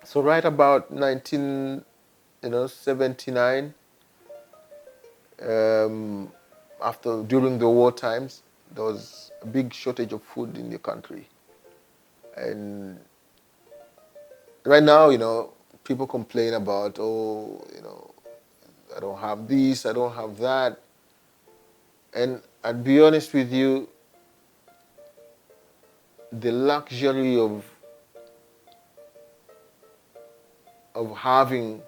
So right about 1979, um, during the war times, there was a big shortage of food in the country. And right now, people complain about, oh, I don't have this, I don't have that. And I'd be honest with you, the luxury of having,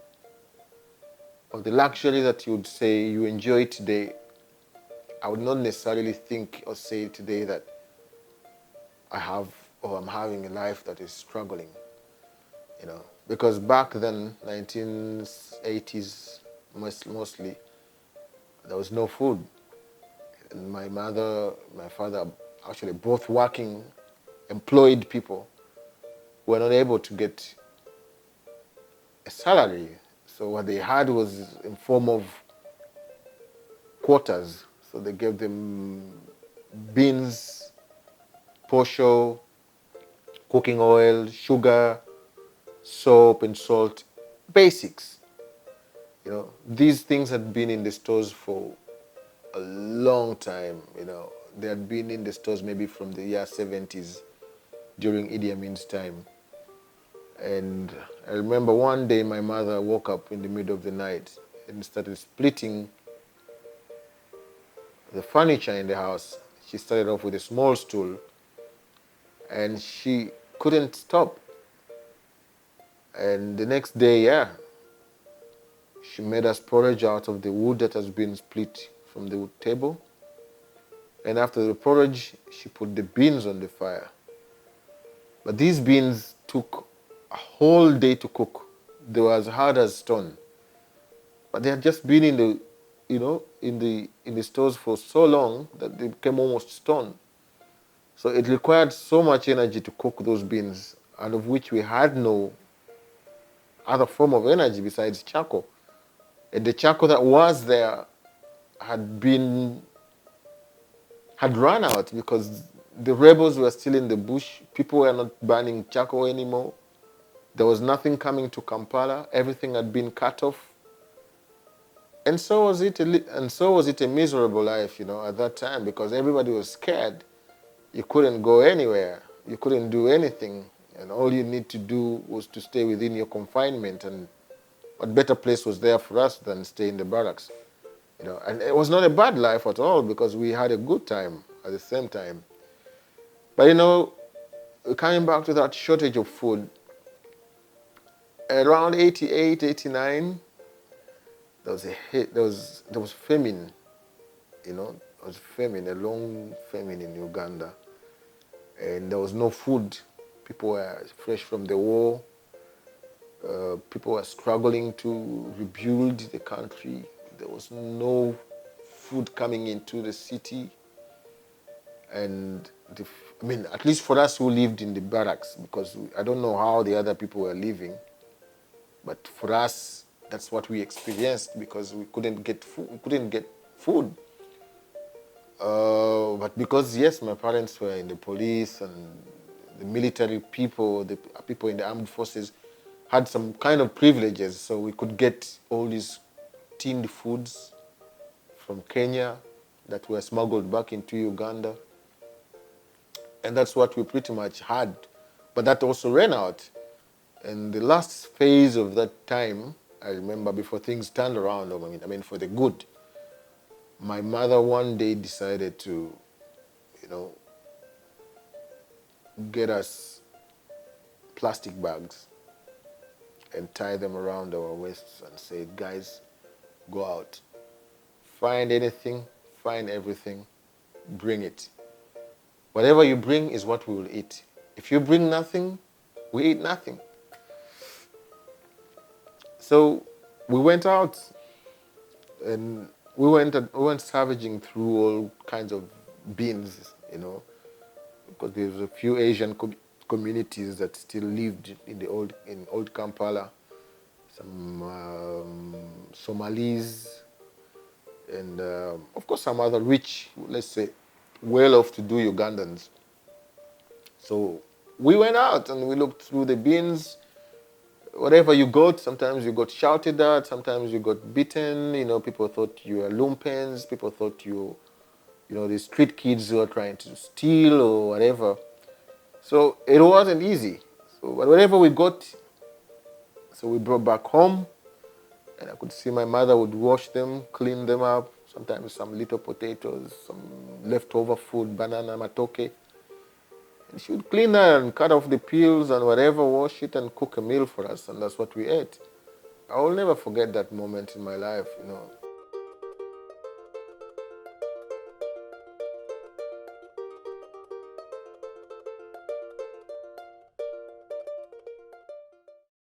or the luxury that you'd say you enjoy today, I would not necessarily think or say today that I have, or I'm having a life that is struggling, because back then, 1980s, mostly, there was no food. And my mother, my father, actually both working, employed people, were not able to get a salary. So what they had was in form of quotas. So they gave them beans, posho, cooking oil, sugar, soap, and salt. Basics. These things had been in the stores for a long time. They had been in the stores maybe from the year 70s during Idi Amin's time. And I remember one day my mother woke up in the middle of the night and started splitting the furniture in the house. She started off with a small stool and she couldn't stop. And the next day, yeah, she made us porridge out of the wood that has been split from the wood table. And after the porridge, she put the beans on the fire. But these beans took a whole day to cook. They were as hard as stone. But they had just been in the stores for so long that they became almost stone. So it required so much energy to cook those beans, and of which we had no other form of energy besides charcoal. And the charcoal that was there had been had run out because the rebels were still in the bush. People were not burning charcoal anymore. There was nothing coming to Kampala. Everything had been cut off. And so was it a miserable life, at that time because everybody was scared. You couldn't go anywhere. You couldn't do anything. And all you need to do was to stay within your confinement. And what better place was there for us than stay in the barracks? And it was not a bad life at all because we had a good time at the same time. But coming back to that shortage of food, around 88, 89, there was famine. There was famine, a long famine in Uganda, and there was no food. People were fresh from the war. People were struggling to rebuild the country. There was no food coming into the city. And at least for us who lived in the barracks, because I don't know how the other people were living, but for us, that's what we experienced because we couldn't get food. But because, yes, my parents were in the police and the military people, the people in the armed forces had some kind of privileges, so we could get all these tinned foods from Kenya that were smuggled back into Uganda. And that's what we pretty much had. But that also ran out. And the last phase of that time, I remember before things turned around, for the good, my mother one day decided to, get us plastic bags and tie them around our waists and say, guys, go out. Find anything, find everything, bring it. Whatever you bring is what we will eat. If you bring nothing, we eat nothing. So we went out and we went savaging through all kinds of beans, because there's a few Asian communities that still lived in old Kampala, some Somalis, and of course some other rich, let's say, well-off-to-do Ugandans. So we went out and we looked through the beans. whatever you got, sometimes you got shouted at, sometimes you got beaten. People thought you were lumpens. People thought the street kids who are trying to steal or whatever. So it wasn't easy. So but whatever we got, so we brought back home, and I could see my mother would wash them, clean them up. Sometimes some little potatoes, some leftover food, banana, matoke. And she would clean that and cut off the peels and whatever, wash it and cook a meal for us, and that's what we ate. I will never forget that moment in my life.